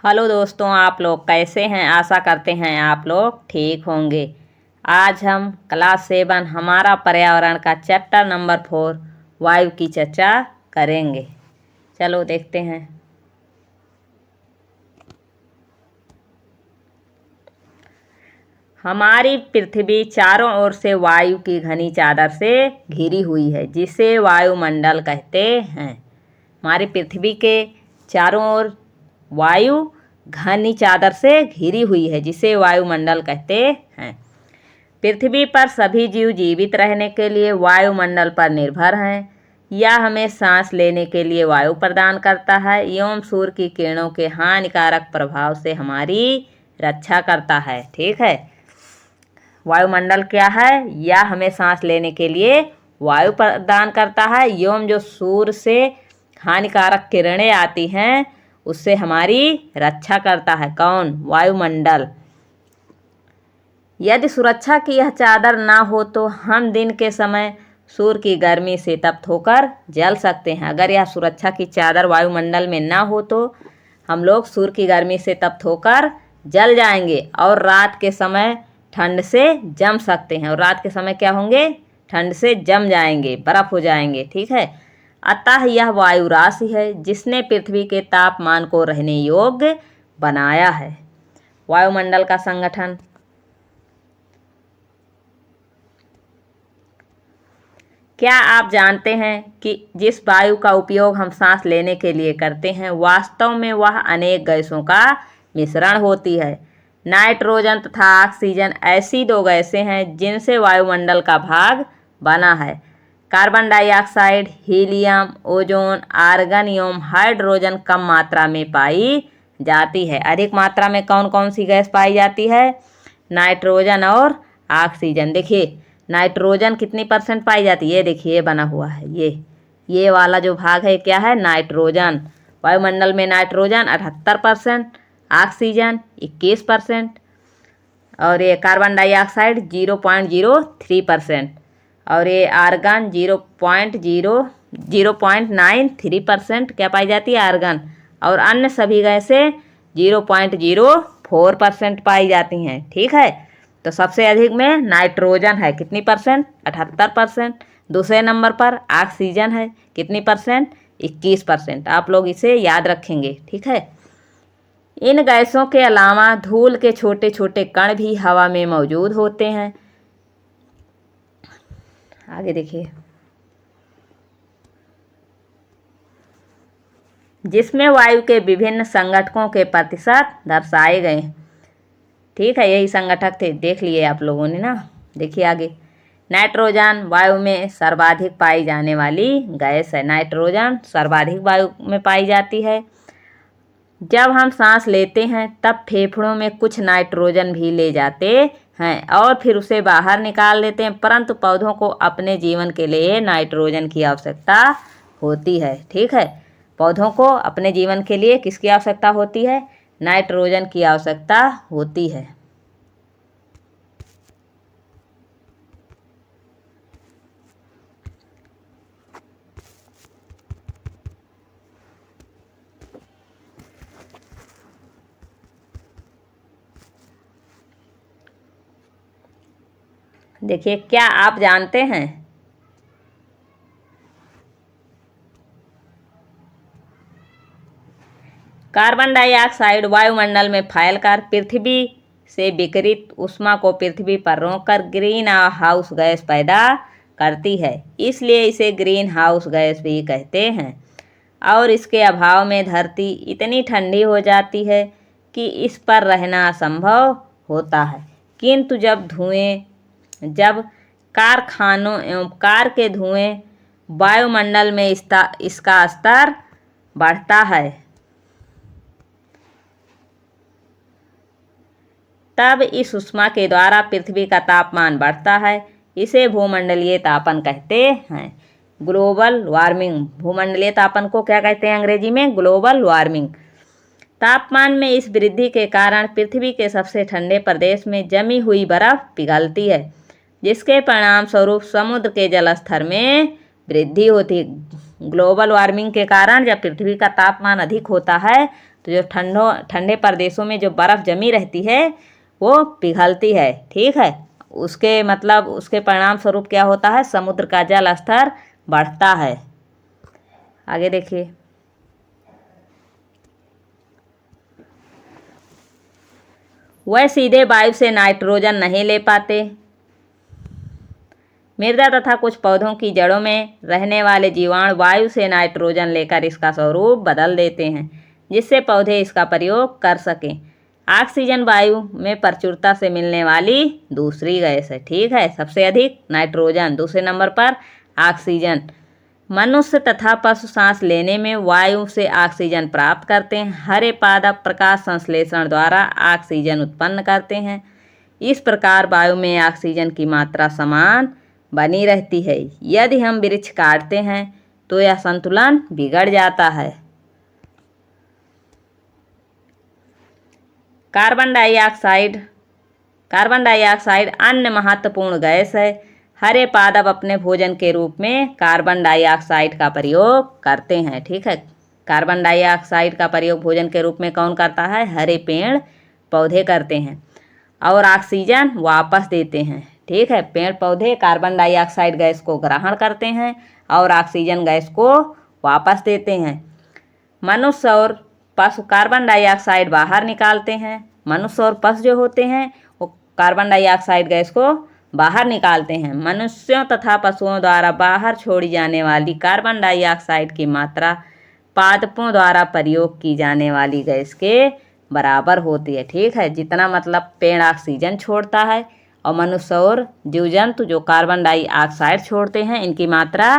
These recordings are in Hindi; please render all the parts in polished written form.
हेलो दोस्तों, आप लोग कैसे हैं। आशा करते हैं आप लोग ठीक होंगे। आज हम क्लास 7 हमारा पर्यावरण का चैप्टर नंबर 4 वायु की चर्चा करेंगे। चलो देखते हैं। हमारी पृथ्वी चारों ओर से वायु की घनी चादर से घिरी हुई है, जिसे वायुमंडल कहते हैं। हमारी पृथ्वी के चारों ओर वायु घनी चादर से घिरी हुई है, जिसे वायुमंडल कहते हैं। पृथ्वी पर सभी जीव जीवित रहने के लिए वायुमंडल पर निर्भर हैं। यह हमें सांस लेने के लिए वायु प्रदान करता है एवं सूर्य की किरणों के हानिकारक प्रभाव से हमारी रक्षा करता है। ठीक है, वायुमंडल क्या है? यह हमें सांस लेने के लिए वायु प्रदान करता है एवं जो सूर्य से हानिकारक किरणें आती हैं उससे हमारी रक्षा करता है। कौन? वायुमंडल। यदि सुरक्षा की यह चादर ना हो तो हम दिन के समय सूर्य की गर्मी से तप्त होकर जल सकते हैं। अगर यह सुरक्षा की चादर वायुमंडल में ना हो तो हम लोग सूर्य की गर्मी से तप्त होकर जल जाएंगे और रात के समय ठंड से जम सकते हैं। और रात के समय क्या होंगे? ठंड से जम जाएंगे, बर्फ हो जाएंगे। ठीक है, अतः यह वायु राशि है जिसने पृथ्वी के तापमान को रहने योग्य बनाया है। वायुमंडल का संगठन। क्या आप जानते हैं कि जिस वायु का उपयोग हम सांस लेने के लिए करते हैं वास्तव में वह अनेक गैसों का मिश्रण होती है। नाइट्रोजन तथा ऑक्सीजन ऐसी दो गैसें हैं जिनसे वायुमंडल का भाग बना है। Carbon dioxide, helium, ozone, argon एवं हाइड्रोजन कम मात्रा में पाई जाती है। अधिक मात्रा में कौन कौन सी गैस पाई जाती है? नाइट्रोजन और ऑक्सीजन। देखिए नाइट्रोजन कितनी % पाई जाती है? ये देखिए ये बना हुआ है, ये वाला जो भाग है क्या है? नाइट्रोजन। वायुमंडल में नाइट्रोजन 78%, ऑक्सीजन 21% और ये कार्बन डाइऑक्साइड 0.03% और ये आर्गन 0.93% क्या पाई जाती है? आर्गन। और अन्य सभी गैसें 0.04% पाई जाती हैं। ठीक है, तो सबसे अधिक में नाइट्रोजन है, कितनी %? 78%। दूसरे नंबर पर ऑक्सीजन है, कितनी %? 21%। आप लोग इसे याद रखेंगे। ठीक है, इन गैसों के अलावा धूल के छोटे छोटे कण भी हवा में मौजूद होते हैं। आगे देखिए, जिसमें वायु के विभिन्न संगठकों के प्रतिशत दर्शाए गए हैं। ठीक है, यही संगठक थे, देख लिए आप लोगों ने ना। देखिए आगे, नाइट्रोजन वायु में सर्वाधिक पाई जाने वाली गैस है। नाइट्रोजन सर्वाधिक वायु में पाई जाती है। जब हम सांस लेते हैं तब फेफड़ों में कुछ नाइट्रोजन भी ले जाते हैं और फिर उसे बाहर निकाल देते हैं, परंतु पौधों को अपने जीवन के लिए नाइट्रोजन की आवश्यकता होती है। ठीक है, पौधों को अपने जीवन के लिए किसकी आवश्यकता होती है? नाइट्रोजन की आवश्यकता होती है। देखिए, क्या आप जानते हैं कार्बन डाइऑक्साइड वायुमंडल में फैलकर पृथ्वी से विकिरित ऊष्मा को पृथ्वी पर रोककर ग्रीन हाउस गैस पैदा करती है, इसलिए इसे ग्रीन हाउस गैस भी कहते हैं। और इसके अभाव में धरती इतनी ठंडी हो जाती है कि इस पर रहना असंभव होता है। किंतु जब कारखानों एवं कार के धुएं वायुमंडल में इसका स्तर बढ़ता है तब इस ऊष्मा के द्वारा पृथ्वी का तापमान बढ़ता है। इसे भूमंडलीय तापन कहते हैं। Global warming. भूमंडलीय तापन को क्या कहते हैं अंग्रेजी में? Global warming. तापमान में इस वृद्धि के कारण पृथ्वी के सबसे ठंडे प्रदेश में जमी हुई बर्फ पिघलती है, जिसके परिणाम स्वरूप समुद्र के जलस्तर में वृद्धि होती है। ग्लोबल वार्मिंग के कारण जब पृथ्वी का तापमान अधिक होता है तो जो ठंडे प्रदेशों में जो बर्फ़ जमी रहती है वो पिघलती है, ठीक है। उसके मतलब उसके परिणाम स्वरूप क्या होता है, समुद्र का जल स्तर बढ़ता है। आगे देखिए, वह सीधे वायु से नाइट्रोजन नहीं ले पाते। मृदा तथा कुछ पौधों की जड़ों में रहने वाले जीवाणु वायु से नाइट्रोजन लेकर इसका स्वरूप बदल देते हैं, जिससे पौधे इसका प्रयोग कर सकें। ऑक्सीजन वायु में प्रचुरता से मिलने वाली दूसरी गैस है, ठीक है। सबसे अधिक नाइट्रोजन, दूसरे नंबर पर ऑक्सीजन। मनुष्य तथा पशु सांस लेने में वायु से ऑक्सीजन प्राप्त करते हैं। हरे पादप प्रकाश संश्लेषण द्वारा ऑक्सीजन उत्पन्न करते हैं। इस प्रकार वायु में ऑक्सीजन की मात्रा समान बनी रहती है। यदि हम वृक्ष काटते हैं तो यह संतुलन बिगड़ जाता है। कार्बन डाइऑक्साइड अन्य महत्वपूर्ण गैस है। हरे पादप अपने भोजन के रूप में कार्बन डाइऑक्साइड का प्रयोग करते हैं, ठीक है। कार्बन डाइऑक्साइड का प्रयोग भोजन के रूप में कौन करता है, हरे पेड़ पौधे करते हैं और ऑक्सीजन वापस देते हैं, ठीक है। पेड़ पौधे कार्बन डाइऑक्साइड गैस को ग्रहण करते हैं और ऑक्सीजन गैस को वापस देते हैं। मनुष्य और पशु कार्बन डाइऑक्साइड बाहर निकालते हैं। मनुष्य और पशु जो होते हैं वो कार्बन डाइऑक्साइड गैस को बाहर निकालते हैं। मनुष्यों तथा पशुओं द्वारा बाहर छोड़ी जाने वाली कार्बन डाइऑक्साइड की मात्रा पादपों द्वारा प्रयोग की जाने वाली गैस के बराबर होती है, ठीक है। जितना मतलब पेड़ ऑक्सीजन छोड़ता है और मनुष्य और जीव जंतु जो कार्बन डाइऑक्साइड छोड़ते हैं, इनकी मात्रा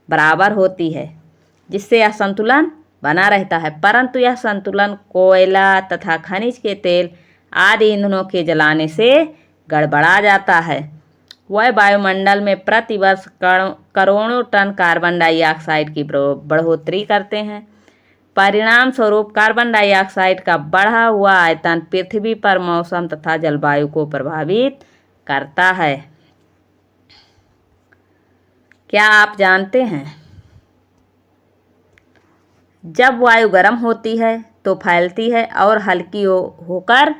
बराबर होती है, जिससे यह संतुलन बना रहता है। परंतु यह संतुलन कोयला तथा खनिज के तेल आदि ईंधनों के जलाने से गड़बड़ा जाता है। वह वायुमंडल में प्रतिवर्ष करोड़ों टन कार्बन डाइऑक्साइड की बढ़ोतरी करते हैं। परिणाम स्वरूप कार्बन डाइऑक्साइड का बढ़ा हुआ आयतन पृथ्वी पर मौसम तथा जलवायु को प्रभावित करता है। क्या आप जानते हैं, जब वायु गर्म होती है तो फैलती है और हल्की होकर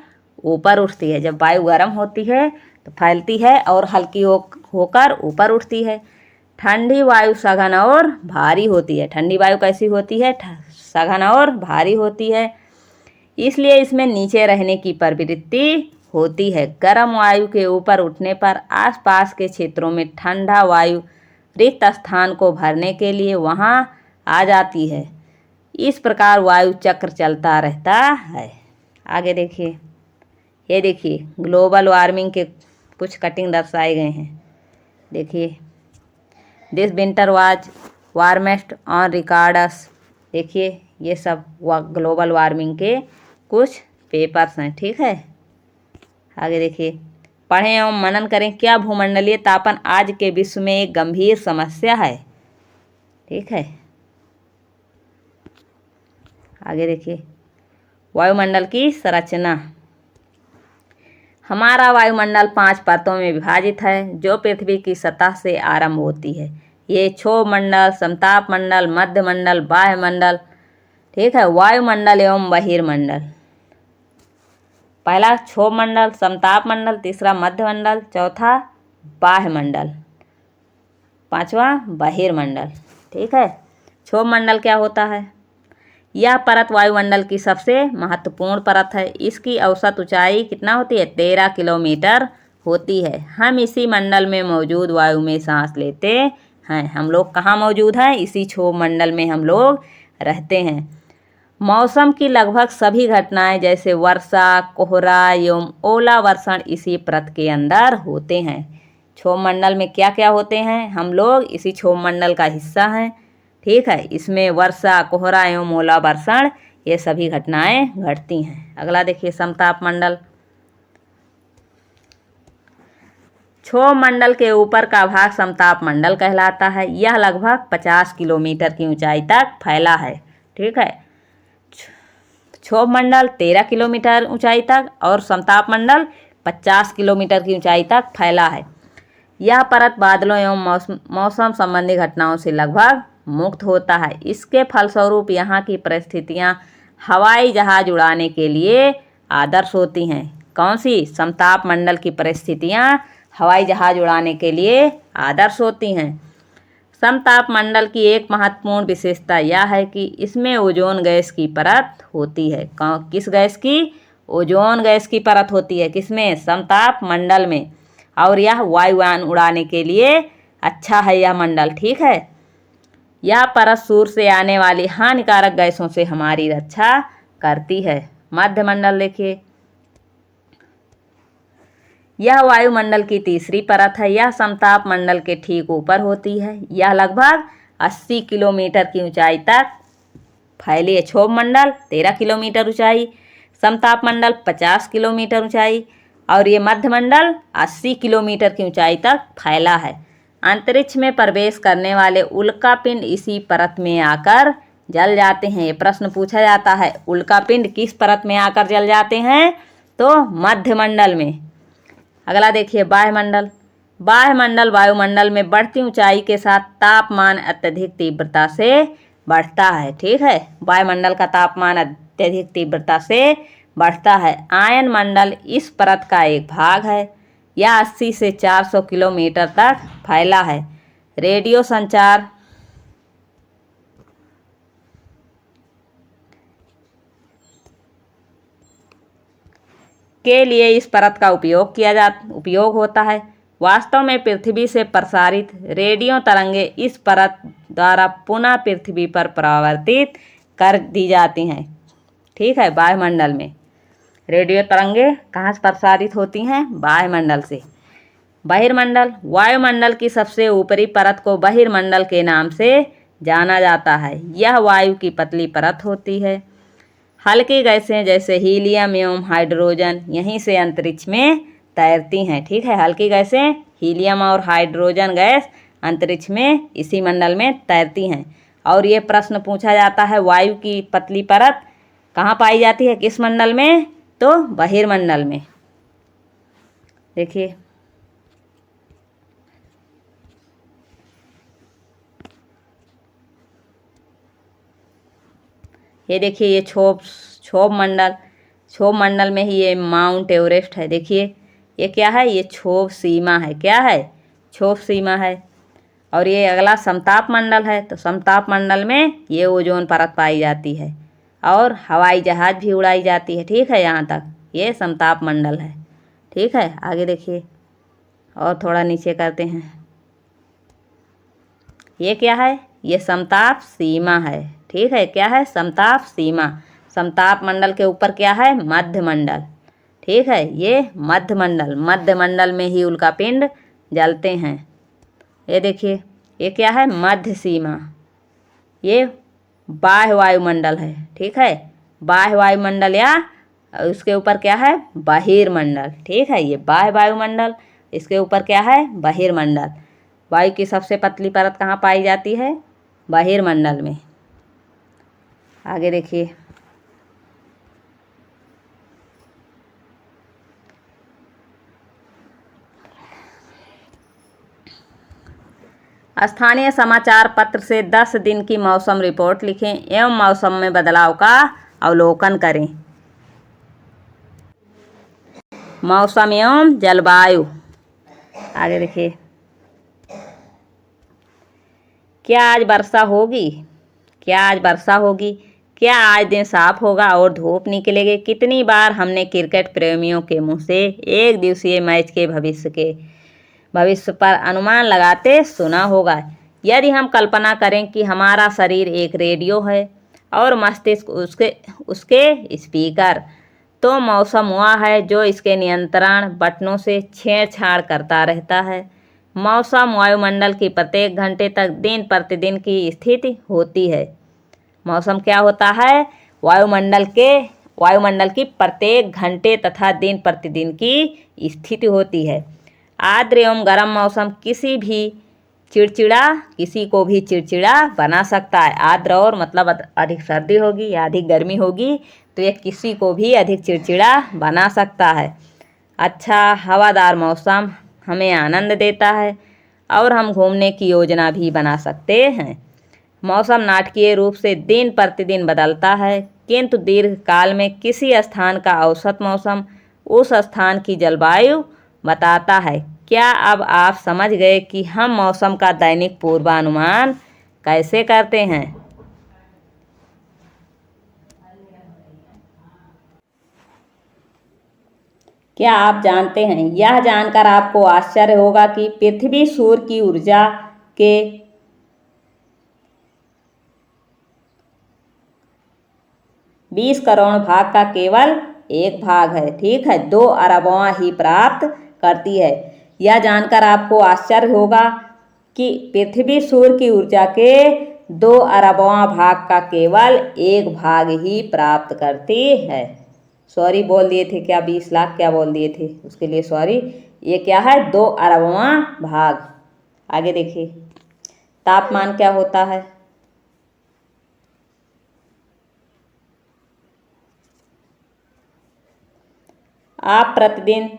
ऊपर उठती है। जब वायु गर्म होती है तो फैलती है और हल्की होकर ऊपर उठती है। ठंडी वायु सघन और भारी होती है। ठंडी वायु कैसी होती है, सघन और भारी होती है, इसलिए इसमें नीचे रहने की प्रवृत्ति होती है। गर्म वायु के ऊपर उठने पर आसपास के क्षेत्रों में ठंडा वायु रिक्त स्थान को भरने के लिए वहां आ जाती है। इस प्रकार वायु चक्र चलता रहता है। आगे देखिए, ये देखिए ग्लोबल वार्मिंग के कुछ कटिंग दर्शाए गए हैं। देखिए, this winter was warmest on records. देखिए ये सब ग्लोबल वार्मिंग के कुछ पेपर्स हैं, ठीक है। आगे देखिए, पढ़ें एवं मनन करें। क्या भूमंडलीय तापन आज के विश्व में एक गंभीर समस्या है, ठीक है। आगे देखिए, वायुमंडल की संरचना। हमारा वायुमंडल 5 परतों में विभाजित है, जो पृथ्वी की सतह से आरंभ होती है। ये क्षोभ मंडल, समताप मंडल, मध्य मंडल, बाह्य मंडल, ठीक है। वायुमंडल एवं बहिर्मंडल। पहला क्षोभ मंडल, समताप मंडल, तीसरा मध्य मंडल, चौथा बाह्य मंडल, पांचवा बहिर्मंडल, ठीक है। क्षोभ मंडल क्या होता है, यह परत वायुमंडल की सबसे महत्वपूर्ण परत है। इसकी औसत ऊंचाई कितना होती है, 13 किलोमीटर होती है। हम इसी मंडल में मौजूद वायु में सांस लेते हैं। हम लोग कहाँ मौजूद हैं, इसी क्षोभ मंडल में हम लोग रहते हैं। मौसम की लगभग सभी घटनाएं जैसे वर्षा, कोहरा एवं ओलावर्षण इसी परत के अंदर होते हैं। क्षोभ मंडल में क्या क्या होते हैं, हम लोग इसी क्षोभ मंडल का हिस्सा हैं, ठीक है। इसमें वर्षा, कोहरा एवं ओलावर्षण ये सभी घटनाएं घटती हैं। अगला देखिए, समताप मंडल। क्षोभ मंडल के ऊपर का भाग समताप मंडल कहलाता है। यह लगभग 50 किलोमीटर की ऊंचाई तक फैला है, ठीक है। क्षोभ मंडल 13 किलोमीटर ऊंचाई तक और समताप मंडल 50 किलोमीटर की ऊंचाई तक फैला है। यह परत बादलों एवं मौसम संबंधी घटनाओं से लगभग मुक्त होता है। इसके फलस्वरूप यहाँ की परिस्थितियाँ हवाई जहाज उड़ाने के लिए आदर्श होती हैं। कौन सी? समताप मंडल की परिस्थितियाँ हवाई जहाज उड़ाने के लिए आदर्श होती हैं। समताप मंडल की एक महत्वपूर्ण विशेषता यह है कि इसमें ओजोन गैस की परत होती है। किस गैस की? ओजोन गैस की परत होती है। किसमें? समताप मंडल में। और यह वायुयान उड़ाने के लिए अच्छा है यह मंडल। ठीक है, यह परत सूर्य से आने वाली हानिकारक गैसों से हमारी रक्षा करती है। मध्य मंडल देखिए, यह वायुमंडल की तीसरी परत है। यह समताप मंडल के ठीक ऊपर होती है। यह लगभग 80 किलोमीटर की ऊंचाई तक फैली है। क्षोभ मंडल 13 किलोमीटर ऊंचाई, समताप मंडल 50 किलोमीटर ऊंचाई और ये मध्य मंडल 80 किलोमीटर की ऊंचाई तक फैला है। अंतरिक्ष में प्रवेश करने वाले उल्कापिंड इसी परत में आकर जल जाते हैं। ये प्रश्न पूछा जाता है, उल्कापिंड किस परत में आकर जल जाते हैं? तो मध्य मंडल में। अगला देखिए, वायुमंडल। वायुमंडल वायुमंडल में बढ़ती ऊंचाई के साथ तापमान अत्यधिक तीव्रता से बढ़ता है। ठीक है, वायुमंडल का तापमान अत्यधिक तीव्रता से बढ़ता है। आयन मंडल इस परत का एक भाग है। यह 80 से 400 किलोमीटर तक फैला है। रेडियो संचार के लिए इस परत का उपयोग होता है। वास्तव में पृथ्वी से प्रसारित रेडियो तरंगे इस परत द्वारा पुनः पृथ्वी पर परावर्तित कर दी जाती हैं। ठीक है, वायुमंडल में रेडियो तरंगे कहाँ से प्रसारित होती हैं? वायुमंडल से। बहिर्मंडल। वायुमंडल की सबसे ऊपरी परत को बहिर्मंडल के नाम से जाना जाता है। यह वायु की पतली परत होती है। हल्की गैसें जैसे हीलियम एवं हाइड्रोजन यहीं से अंतरिक्ष में तैरती हैं। ठीक है, हल्की गैसें हीलियम और हाइड्रोजन गैस अंतरिक्ष में इसी मंडल में तैरती हैं। और ये प्रश्न पूछा जाता है, वायु की पतली परत कहाँ पाई जाती है? किस मंडल में? तो बहिर्मंडल में। देखिए, ये देखिए, ये क्षोभ मंडल में ही ये माउंट एवरेस्ट है। देखिए, ये क्या है? ये क्षोभ सीमा है। क्या है? क्षोभ सीमा है। और ये अगला समताप मंडल है। तो समताप मंडल में ये ओजोन परत पाई जाती है और हवाई जहाज भी उड़ाई जाती है। ठीक है, यहाँ तक ये समताप मंडल है। ठीक है, आगे देखिए और थोड़ा नीचे करते हैं। ये क्या है? ये समताप सीमा है। ठीक है, क्या है? समताप सीमा। समताप मंडल के ऊपर क्या है? मध्य मंडल। ठीक है, ये मध्य मंडल में ही उल्कापिंड जलते हैं। ये देखिए, ये क्या है? मध्य सीमा। ये बाह्य वायुमंडल है। ठीक है, बाह्य वायुमंडल या उसके ऊपर क्या है? बहिर्मंडल। ठीक है, ये बाह्य वायुमंडल, इसके ऊपर क्या है? बहिर्मंडल। वायु की सबसे पतली परत कहाँ पाई जाती है? बहिर्मंडल में। आगे देखिए, स्थानीय समाचार पत्र से 10 दिन की मौसम रिपोर्ट लिखें एवं मौसम में बदलाव का अवलोकन करें। मौसम एवं जलवायु। आगे देखिए, क्या आज वर्षा होगी? क्या आज दिन साफ होगा और धूप निकलेगी? कितनी बार हमने क्रिकेट प्रेमियों के मुंह से एक दिवसीय मैच के भविष्य पर अनुमान लगाते सुना होगा। यदि हम कल्पना करें कि हमारा शरीर एक रेडियो है और मस्तिष्क उसके स्पीकर, तो मौसम वह है जो इसके नियंत्रण बटनों से छेड़छाड़ करता रहता है। मौसम वायुमंडल की प्रत्येक घंटे तक दिन प्रतिदिन की स्थिति होती है। मौसम क्या होता है? वायुमंडल की प्रत्येक घंटे तथा दिन प्रतिदिन की स्थिति होती है। आर्द्र एवं गर्म मौसम किसी को भी चिड़चिड़ा बना सकता है। आर्द्र और मतलब अधिक सर्दी होगी या अधिक गर्मी होगी तो ये किसी को भी अधिक चिड़चिड़ा बना सकता है। अच्छा हवादार मौसम हमें आनंद देता है और हम घूमने की योजना भी बना सकते हैं। मौसम नाटकीय रूप से दिन प्रतिदिन बदलता है। किंतु दीर्घकाल में किसी स्थान का औसत मौसम उस स्थान की जलवायु बताता है। क्या अब आप समझ गए कि हम मौसम का दैनिक पूर्वानुमान कैसे करते हैं? क्या आप जानते हैं, यह जानकर आपको आश्चर्य होगा कि पृथ्वी सूर्य की ऊर्जा के 20 करोड़ भाग का केवल एक भाग है, ठीक है, 2 अरबवां ही प्राप्त करती है। यह जानकर आपको आश्चर्य होगा कि पृथ्वी सूर्य की ऊर्जा के 2 अरबवां भाग का केवल एक भाग ही प्राप्त करती है। सॉरी बोल दिए थे, क्या 20 लाख क्या बोल दिए थे, उसके लिए सॉरी। ये क्या है, 2 अरबवां भाग। आगे देखिए, तापमान क्या होता है? आप प्रतिदिन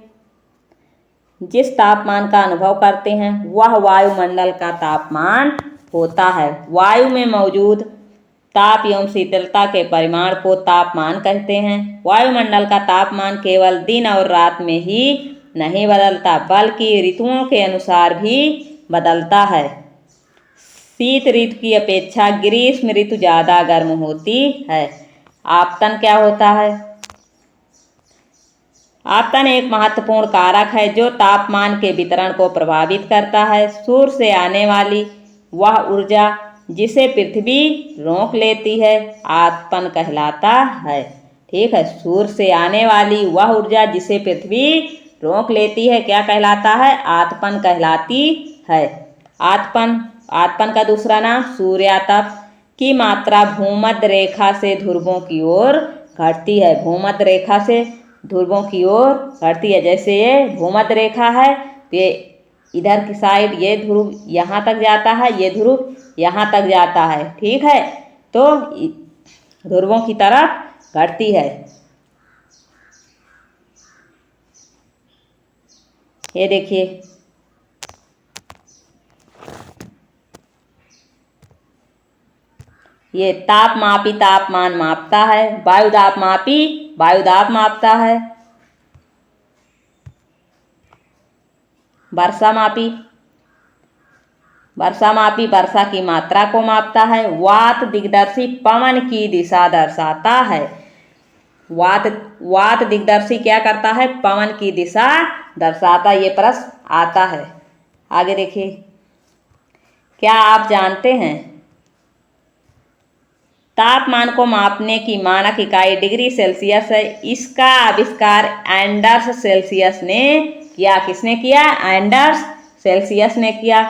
जिस तापमान का अनुभव करते हैं वह वायुमंडल का तापमान होता है। वायु में मौजूद ताप एवं शीतलता के परिमाण को तापमान कहते हैं। वायुमंडल का तापमान केवल दिन और रात में ही नहीं बदलता, बल्कि ऋतुओं के अनुसार भी बदलता है। शीत ऋतु की अपेक्षा ग्रीष्म ऋतु ज़्यादा गर्म होती है। आपतन क्या होता है? आपतन एक महत्वपूर्ण कारक है जो तापमान के वितरण को प्रभावित करता है। सूर्य से आने वाली वह ऊर्जा जिसे पृथ्वी रोक लेती है आतपन कहलाता है, ठीक है। सूर्य से आने वाली वह ऊर्जा जिसे पृथ्वी रोक लेती है क्या कहलाता है? आतपन कहलाती है। आतपन का दूसरा नाम सूर्यातप की मात्रा भूमध्य रेखा से ध्रुवों की ओर घटती है। भूमध्य रेखा से ध्रुवों की ओर घटती है। जैसे ये भूमध्य रेखा है तो ये इधर की साइड, ये ध्रुव यहाँ तक जाता है, ये ध्रुव यहाँ तक जाता है, ठीक है, तो ध्रुवों की तरफ घटती है। ये देखिए, ये तापमापी तापमान मापता है। वायुदापमापी वायुदाब मापता है। वर्षामापी वर्षा की मात्रा को मापता है। वात दिग्दर्शी पवन की दिशा दर्शाता है। वात दिग्दर्शी क्या करता है? पवन की दिशा दर्शाता। ये प्रश्न आता है। आगे देखिए, क्या आप जानते हैं तापमान को मापने की मानक इकाई डिग्री सेल्सियस है। इसका आविष्कार एंडर्स सेल्सियस ने किया। किसने किया? एंडर्स सेल्सियस ने किया।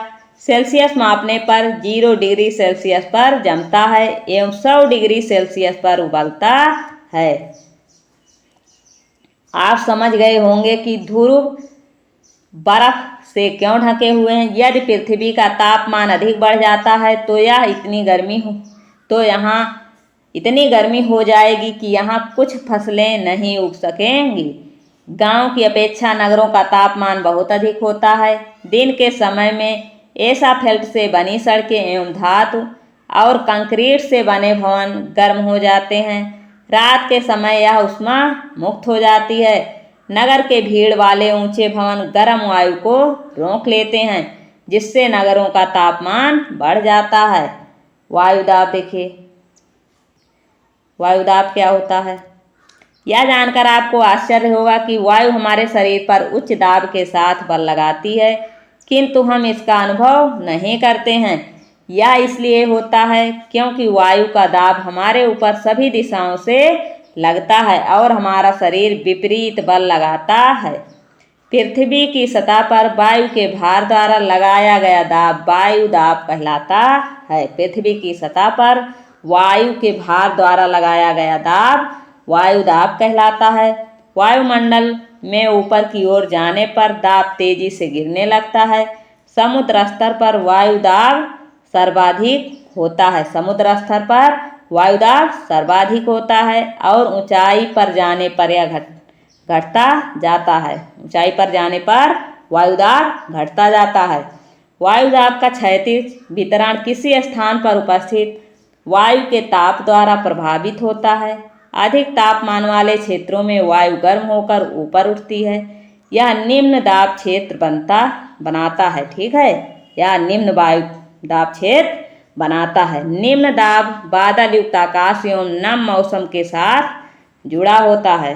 सेल्सियस मापने पर 0 डिग्री सेल्सियस पर जमता है एवं 100 डिग्री सेल्सियस पर उबलता है। आप समझ गए होंगे कि ध्रुव बर्फ से क्यों ढके हुए हैं। यदि पृथ्वी का तापमान अधिक बढ़ जाता है तो यहाँ इतनी गर्मी हो जाएगी कि यहाँ कुछ फसलें नहीं उग सकेंगी। गांव की अपेक्षा नगरों का तापमान बहुत अधिक होता है। दिन के समय में एसाफेल्ट से बनी सड़कें एवं धातु और कंक्रीट से बने भवन गर्म हो जाते हैं। रात के समय यह ऊष्मा मुक्त हो जाती है। नगर के भीड़ वाले ऊंचे भवन गर्म वायु को रोक लेते हैं, जिससे नगरों का तापमान बढ़ जाता है। वायुदाब देखिए, वायुदाब क्या होता है? यह जानकर आपको आश्चर्य होगा कि वायु हमारे शरीर पर उच्च दाब के साथ बल लगाती है, किंतु हम इसका अनुभव नहीं करते हैं। यह इसलिए होता है क्योंकि वायु का दाब हमारे ऊपर सभी दिशाओं से लगता है और हमारा शरीर विपरीत बल लगाता है। पृथ्वी की सतह पर वायु के भार द्वारा लगाया गया दाब वायु दाब कहलाता है। पृथ्वी की सतह पर वायु के भार द्वारा लगाया गया दाब वायु दाब कहलाता है। वायुमंडल में ऊपर की ओर जाने पर दाब तेजी से गिरने लगता है। समुद्र स्तर पर वायु दाब सर्वाधिक होता है। समुद्र स्तर पर वायु दाब सर्वाधिक होता है और ऊंचाई पर जाने पर यह घटता जाता है। ऊंचाई पर जाने पर वायुदाब घटता जाता है। वायुदाब का क्षैतिज वितरण किसी स्थान पर उपस्थित वायु के ताप द्वारा प्रभावित होता है। अधिक तापमान वाले क्षेत्रों में वायु गर्म होकर ऊपर उठती है। यह निम्न दाब क्षेत्र बनाता है। ठीक है, यह निम्न वायु दाब क्षेत्र बनाता है। निम्न दाब बादल युक्त आकाश एवं नम मौसम के साथ जुड़ा होता है।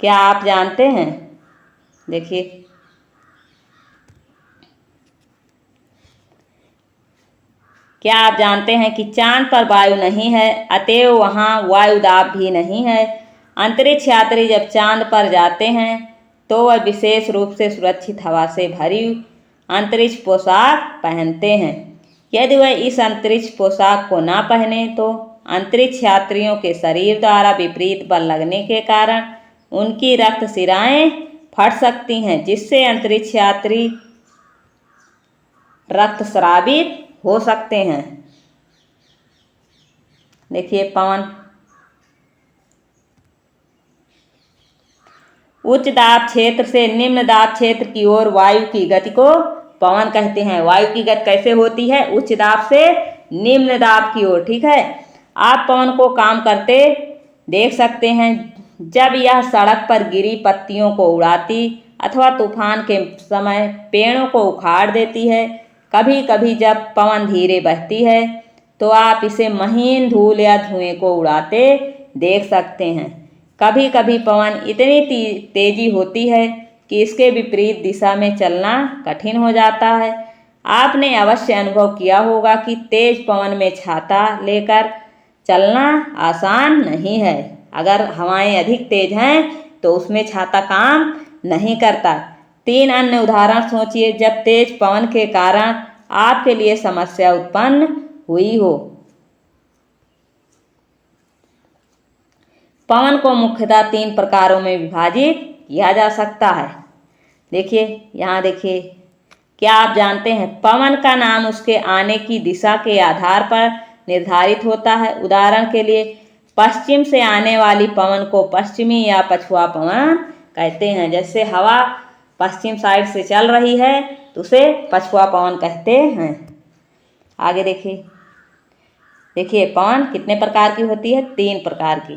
क्या आप जानते हैं? देखिए, क्या आप जानते हैं कि चांद पर वायु नहीं है, अतएव वहाँ वायु दाब भी नहीं है। अंतरिक्ष यात्री जब चांद पर जाते हैं तो वह विशेष रूप से सुरक्षित हवा से भरी अंतरिक्ष पोशाक पहनते हैं। यदि वह इस अंतरिक्ष पोशाक को ना पहने तो अंतरिक्ष यात्रियों के शरीर द्वारा विपरीत बल लगने के कारण उनकी रक्त शिराएं फट सकती हैं, जिससे अंतरिक्ष यात्री रक्तस्रावित हो सकते हैं। देखिए, पवन उच्च दाब क्षेत्र से निम्न दाब क्षेत्र की ओर वायु की गति को पवन कहते हैं। वायु की गति कैसे होती है? उच्च दाब से निम्न दाब की ओर। ठीक है, आप पवन को काम करते देख सकते हैं जब यह सड़क पर गिरी पत्तियों को उड़ाती अथवा तूफान के समय पेड़ों को उखाड़ देती है। कभी कभी जब पवन धीरे बहती है तो आप इसे महीन धूल या धुएं को उड़ाते देख सकते हैं। कभी कभी पवन इतनी तेजी होती है कि इसके विपरीत दिशा में चलना कठिन हो जाता है। आपने अवश्य अनुभव किया होगा कि तेज पवन में छाता लेकर चलना आसान नहीं है। अगर हवाएं अधिक तेज हैं तो उसमें छाता काम नहीं करता। 3 अन्य उदाहरण सोचिए जब तेज पवन के कारण आपके लिए समस्या उत्पन्न हुई हो। पवन को मुख्यतः 3 प्रकारों में विभाजित किया जा सकता है। देखिए, यहाँ देखिए, क्या आप जानते हैं पवन का नाम उसके आने की दिशा के आधार पर निर्धारित होता है। उदाहरण के लिए पश्चिम से आने वाली पवन को पश्चिमी या पछुआ पवन कहते हैं। जैसे हवा पश्चिम साइड से चल रही है तो उसे पछुआ पवन कहते हैं। आगे देखिए, देखिए पवन कितने प्रकार की होती है? 3 प्रकार की।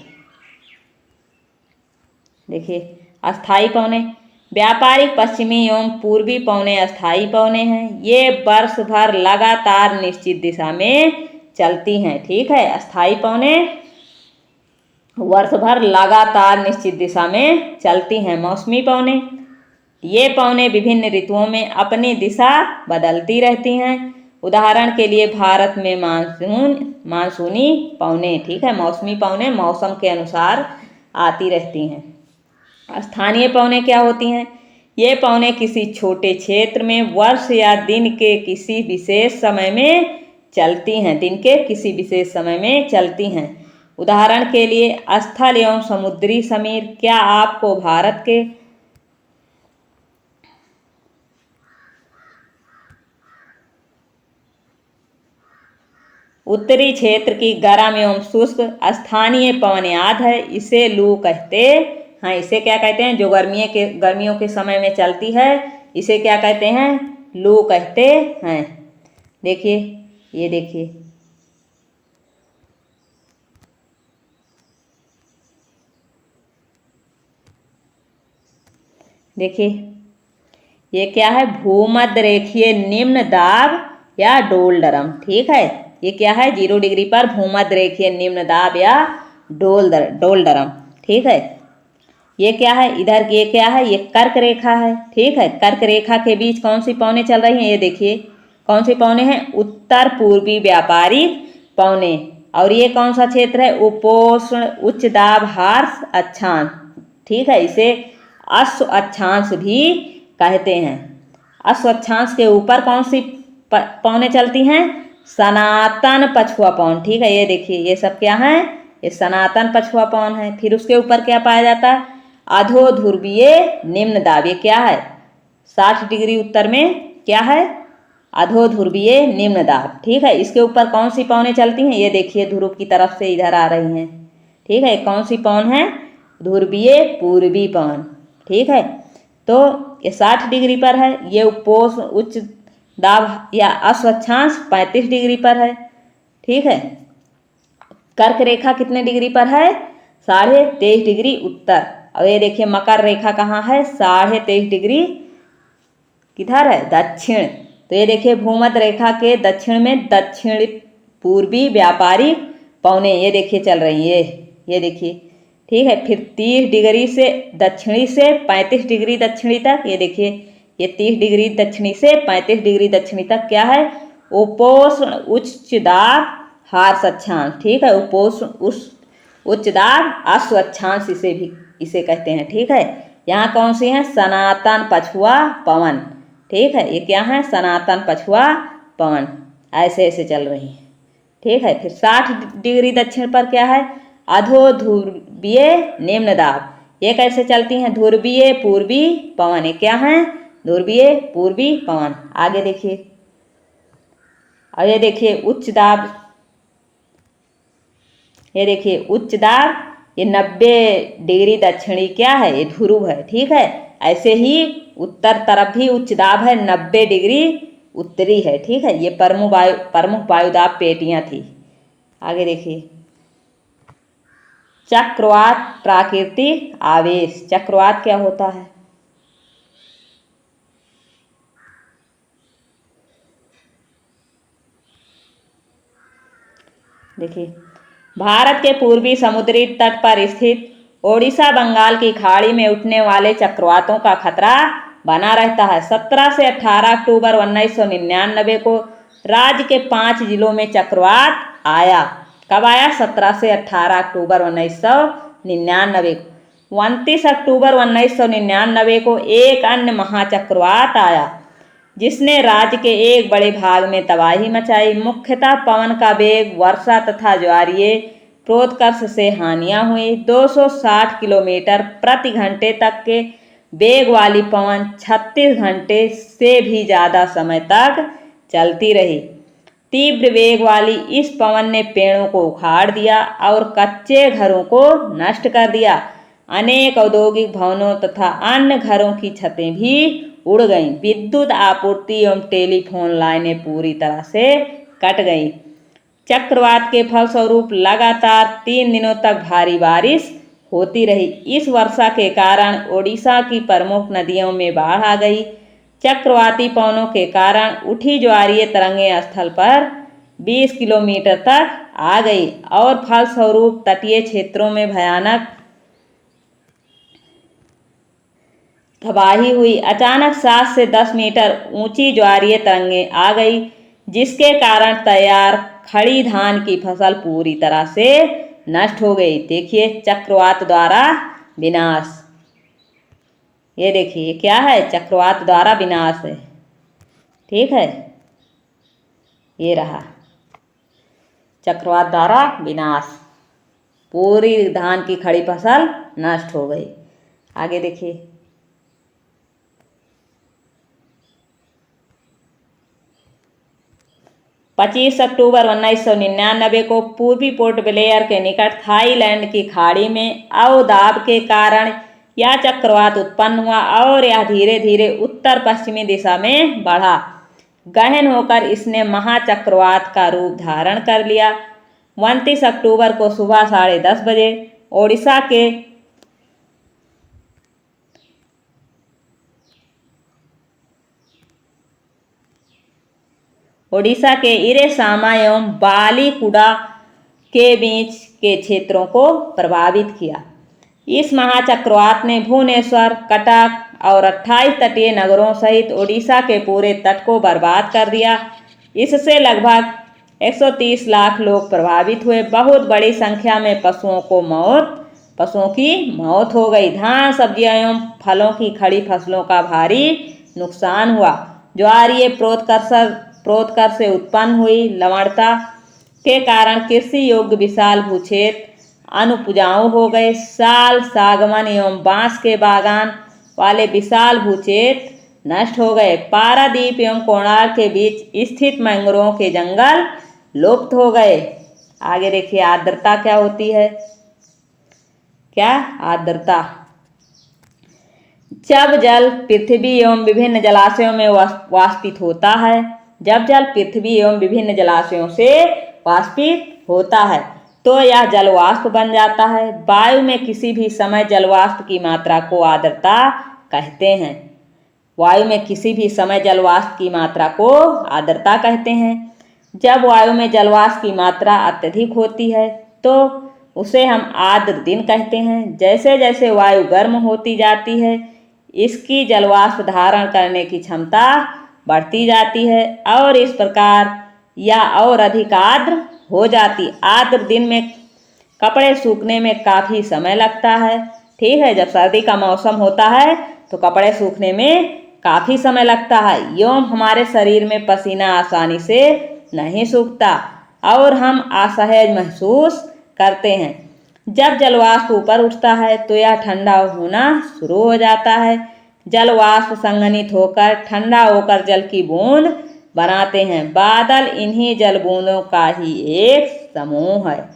देखिए, अस्थाई पवनें, व्यापारिक पश्चिमी एवं पूर्वी पवनें अस्थाई पवनें हैं। ये वर्ष भर लगातार निश्चित दिशा में चलती हैं। ठीक है, अस्थाई पवनें वर्ष भर लगातार निश्चित दिशा में चलती हैं। मौसमी पवनें, ये पवनें विभिन्न ऋतुओं में अपनी दिशा बदलती रहती हैं। उदाहरण के लिए भारत में मानसूनी पवनें। ठीक है, मौसमी पवनें मौसम के अनुसार आती रहती हैं। स्थानीय पवनें क्या होती हैं? ये पवनें किसी छोटे क्षेत्र में वर्ष या दिन के किसी विशेष समय में चलती हैं। दिन के किसी विशेष समय में चलती हैं। उदाहरण के लिए स्थल एवं समुद्री समीर। क्या आपको भारत के उत्तरी क्षेत्र की गर्म एवं शुष्क स्थानीय पवन याद है? इसे लू कहते हैं। इसे क्या कहते हैं? जो गर्मियों के समय में चलती है इसे क्या कहते हैं? लू कहते हैं। देखिए, ये देखिए, देखिए ये क्या है? भूमध्य रेखीय निम्न दाब या डोलड्रम। ठीक है, ये क्या है? 0 डिग्री पर भूमध्य रेखीय निम्न दाब या डोलड्रम। ठीक है, ये क्या है? इधर ये क्या है? ये कर्क रेखा है। ठीक है, कर्क रेखा के बीच कौन सी पवनें चल रही हैं? ये देखिए कौन सी पवनें हैं? उत्तर पूर्वी व्यापारिक पवनें। और ये कौन सा क्षेत्र है? उपोष्ण उच्च दाब हार्श अक्षांश। ठीक है, इसे अश्व अक्षांश भी कहते हैं। अश्व अक्षांश के ऊपर कौन सी पवनें चलती हैं? सनातन पछुआ पवन। ठीक है, ये देखिए ये सब क्या है? ये सनातन पछुआ पवन है। फिर उसके ऊपर क्या पाया जाता है? अधो ध्रुवीय निम्न दाब। ये क्या है? 60 डिग्री उत्तर में क्या है? अधो ध्रुवीय निम्न दाब। ठीक है, इसके ऊपर कौन सी पवनें चलती हैं? ये देखिए ध्रुव की तरफ से इधर आ रही हैं। ठीक है, कौन सी पवन है? ध्रुवीय पूर्वी पवन। ठीक है, तो ये 60 डिग्री पर है। ये उपोष्ण उच्च दाब या अश्व अक्षांश 35 डिग्री पर है। ठीक है। कर्क रेखा कितने डिग्री पर है? 23.5 डिग्री उत्तर। और ये देखिए मकर रेखा कहाँ है? 23.5 डिग्री किधर है? दक्षिण। तो ये देखिए भूमध्य रेखा के दक्षिण में दक्षिण पूर्वी व्यापारी पौने ये देखिए चल रही है, ये देखिए, ठीक है। फिर 30 डिग्री से दक्षिणी से 35 डिग्री दक्षिणी तक, ये देखिए ये 30 डिग्री दक्षिणी से 35 डिग्री दक्षिणी तक क्या है? उपोष्ण उच्च दाब हार्श अक्षांश, ठीक है। उपोष्ण उच्च दाब अश्व अक्षांश इसे कहते हैं, ठीक है। यहाँ कौन सी है? सनातन पछुआ पवन, ठीक है। ये क्या है? सनातन पछुआ पवन ऐसे ऐसे चल रही है, ठीक है। फिर 60 डिग्री दक्षिण पर क्या है? अधो ध्रुवीय निम्न दाब। ये कैसे चलती हैं? ध्रुवीय पूर्वी पवन। ये क्या है? ध्रुवीय पूर्वी पवन। आगे देखिए, और ये देखिए उच्च दाब, ये देखिए उच्च दाब, ये 90 डिग्री दक्षिणी क्या है? ये ध्रुव है, ठीक है। ऐसे ही उत्तर तरफ भी उच्च दाब है, 90 डिग्री उत्तरी है, ठीक है। ये प्रमुख वायुदाब पेटियां थी। आगे देखिए, चक्रवात प्राकृतिक आवेश। चक्रवात क्या होता है? देखिए, भारत के पूर्वी समुद्री तट पर स्थित ओडिशा बंगाल की खाड़ी में उठने वाले चक्रवातों का खतरा बना रहता है। 17 से 18 अक्टूबर 1999 को राज्य के 5 जिलों में चक्रवात आया। कब आया? 17 से 18 अक्टूबर 1999 को। 29 अक्टूबर 1999 को एक अन्य महाचक्रवात आया जिसने राज्य के एक बड़े भाग में तबाही मचाई। मुख्यतः पवन का वेग, वर्षा तथा ज्वारीय प्रोत्कर्ष से हानियां हुई। 260 किलोमीटर प्रति घंटे तक के वेग वाली पवन 36 घंटे से भी ज़्यादा समय तक चलती रही। तीव्र वेग वाली इस पवन ने पेड़ों को उखाड़ दिया और कच्चे घरों को नष्ट कर दिया। अनेक औद्योगिक भवनों तथा अन्य घरों की छतें भी उड़ गईं। विद्युत आपूर्ति एवं टेलीफोन लाइनें पूरी तरह से कट गईं। चक्रवात के फलस्वरूप लगातार 3 दिनों तक भारी बारिश होती रही। इस वर्षा के कारण ओडिशा की प्रमुख नदियों में बाढ़ आ गई। चक्रवाती पवनों के कारण उठी ज्वारीय तरंगें स्थल पर 20 किलोमीटर तक आ गई और फलस्वरूप तटीय क्षेत्रों में भयानक तबाही हुई। अचानक 7 से 10 मीटर ऊंची ज्वारीय तरंगें आ गई जिसके कारण तैयार खड़ी धान की फसल पूरी तरह से नष्ट हो गई। देखिए चक्रवात द्वारा विनाश, ये देखिए क्या है? चक्रवात द्वारा विनाश है, ठीक है। ये रहा चक्रवात द्वारा विनाश, पूरी धान की खड़ी फसल नष्ट हो गई। आगे देखिए, पच्चीस अक्टूबर 1999 को पूर्वी पोर्ट ब्लेयर के निकट थाईलैंड की खाड़ी में अवदाब के कारण यह चक्रवात उत्पन्न हुआ और यह धीरे धीरे उत्तर पश्चिमी दिशा में बढ़ा। गहन होकर इसने महाचक्रवात का रूप धारण कर लिया। 29 अक्टूबर को सुबह 10:30 बजे ओडिशा के इरेसामा एवं बालीकुडा के बीच के क्षेत्रों को प्रभावित किया। इस महाचक्रवात ने भुवनेश्वर, कटक और 28 तटीय नगरों सहित ओडिशा के पूरे तट को बर्बाद कर दिया। इससे लगभग 130 लाख लोग प्रभावित हुए। बहुत बड़ी संख्या में पशुओं की मौत हो गई। धान, सब्जियां एवं फलों की खड़ी फसलों का भारी नुकसान हुआ। ज्वारीय प्रोत्कर्ष से उत्पन्न हुई लवणता के कारण कृषि योग्य विशाल भूक्षेत्र अनुपजाऊ हो गए। साल, सागवन एवं बांस के बागान वाले विशाल भूक्षेत्र नष्ट हो गए। पारादीप एवं कोणार्क के बीच स्थित मैंग्रोव के जंगल लुप्त हो गए। आगे देखिए आर्द्रता क्या होती है? क्या आर्द्रता? जब जल पृथ्वी एवं विभिन्न जलाशयों में वाष्पित होता है, जब जल पृथ्वी एवं विभिन्न जलाशयों से वाष्पित होता है तो यह जलवाष्प बन जाता है। वायु में किसी भी समय जलवाष्प की मात्रा को आर्द्रता कहते हैं। वायु में किसी भी समय जलवाष्प की मात्रा को आर्द्रता कहते हैं। जब वायु में जलवाष्प की मात्रा अत्यधिक होती है तो उसे हम आर्द्र दिन कहते हैं। जैसे जैसे वायु गर्म होती जाती है इसकी जलवाष्प धारण करने की क्षमता बढ़ती जाती है और इस प्रकार यह और अधिक आर्द्र हो जाती। आर्द्र दिन में कपड़े सूखने में काफ़ी समय लगता है। ठीक है, जब सर्दी का मौसम होता है तो कपड़े सूखने में काफ़ी समय लगता है एवं हमारे शरीर में पसीना आसानी से नहीं सूखता और हम असहज महसूस करते हैं। जब जलवाष्प ऊपर उठता है तो यह ठंडा होना शुरू हो जाता है। जलवाष्प संघनित होकर ठंडा होकर जल की बूंद बनाते हैं। बादल इन्हीं जल बूंदों का ही एक समूह है।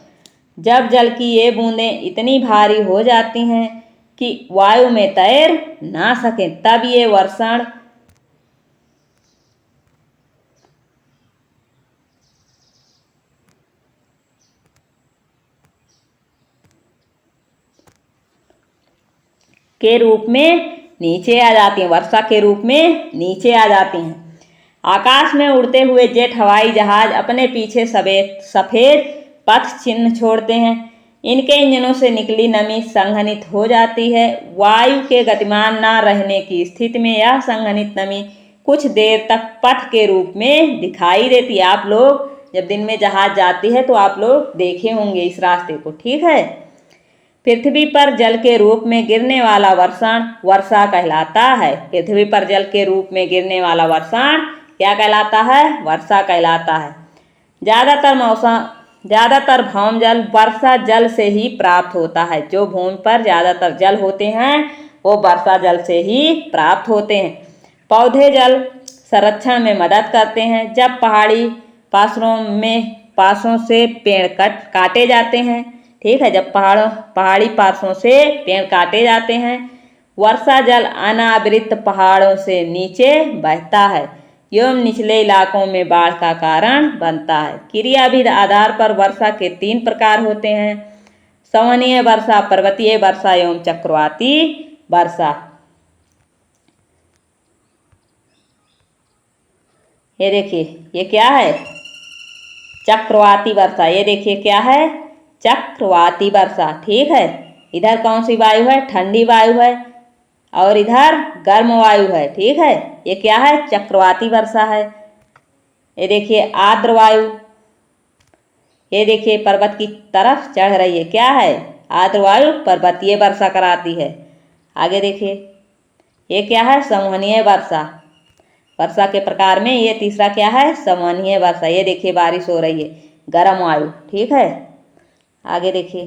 जब जल की ये बूंदें इतनी भारी हो जाती हैं कि वायु में तैर ना सकें तब ये वर्षण के रूप में नीचे आ जाती हैं, वर्षा के रूप में नीचे आ जाती हैं। आकाश में उड़ते हुए जेट हवाई जहाज अपने पीछे सफेद पथ चिन्ह छोड़ते हैं। इनके इंजनों से निकली नमी संघनित हो जाती है। वायु के गतिमान न रहने की स्थिति में यह संघनित नमी कुछ देर तक पथ के रूप में दिखाई देती है। आप लोग जब दिन में जहाज जाती है तो आप लोग देखे होंगे इस रास्ते को। ठीक है, पृथ्वी पर जल के रूप में गिरने वाला वर्षण वर्षा कहलाता है। पृथ्वी पर जल के रूप में गिरने वाला वर्षण क्या कहलाता है? वर्षा कहलाता है। ज़्यादातर भौम जल वर्षा जल से ही प्राप्त होता है। जो भूमि पर ज़्यादातर जल होते हैं वो वर्षा जल से ही प्राप्त होते हैं। पौधे जल संरक्षण में मदद करते हैं। जब पहाड़ी पासों से पेड़ काटे जाते हैं, ठीक है, जब पहाड़ी पासों से पेड़ काटे जाते हैं वर्षा जल अनावृत पहाड़ों से नीचे बहता है एवं निचले इलाकों में बाढ़ का कारण बनता है। क्रियाविधि आधार पर वर्षा के 3 प्रकार होते हैं: संवहनीय वर्षा, पर्वतीय वर्षा एवं चक्रवाती वर्षा। ये देखिए ये क्या है? चक्रवाती वर्षा। ये देखिए क्या है? चक्रवाती वर्षा। ठीक है, इधर कौन सी वायु है? ठंडी वायु है और इधर गर्म वायु है। ठीक है, ये क्या है? चक्रवाती वर्षा है। ये देखिए आर्द्र वायु, ये देखिए पर्वत की तरफ चढ़ रही है। क्या है? आर्द्र वायु पर्वतीय वर्षा कराती है। आगे देखिए ये क्या है? संवहनीय वर्षा। वर्षा के प्रकार में ये तीसरा क्या है? संवहनीय वर्षा। ये देखिए बारिश हो रही है, गर्म वायु। ठीक है, आगे देखिए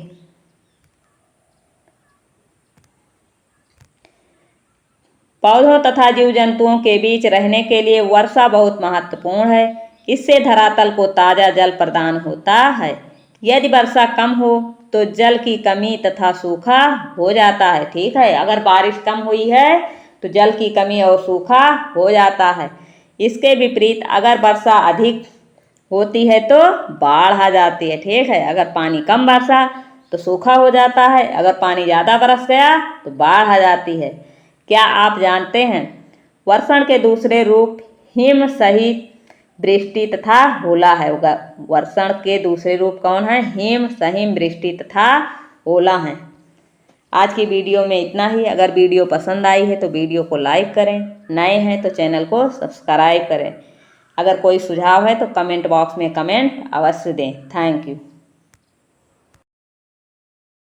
पौधों तथा जीव जंतुओं के बीच रहने के लिए वर्षा बहुत महत्वपूर्ण है। इससे धरातल को ताज़ा जल प्रदान होता है। यदि वर्षा कम हो तो जल की कमी तथा सूखा हो जाता है। ठीक है, अगर बारिश कम हुई है तो जल की कमी और सूखा हो जाता है। इसके विपरीत अगर वर्षा अधिक होती है तो बाढ़ आ जाती है। ठीक है, अगर पानी कम बरसा तो सूखा हो जाता है, अगर पानी ज़्यादा बरस गया तो बाढ़ आ जाती है। क्या आप जानते हैं वर्षण के दूसरे रूप हिम सहित वृष्टि तथा ओला है? वर्षण के दूसरे रूप कौन है? हिम सहित वृष्टि तथा ओला है। आज की वीडियो में इतना ही। अगर वीडियो पसंद आई है तो वीडियो को लाइक करें, नए हैं तो चैनल को सब्सक्राइब करें। अगर कोई सुझाव है तो कमेंट बॉक्स में कमेंट अवश्य दें। Thank you.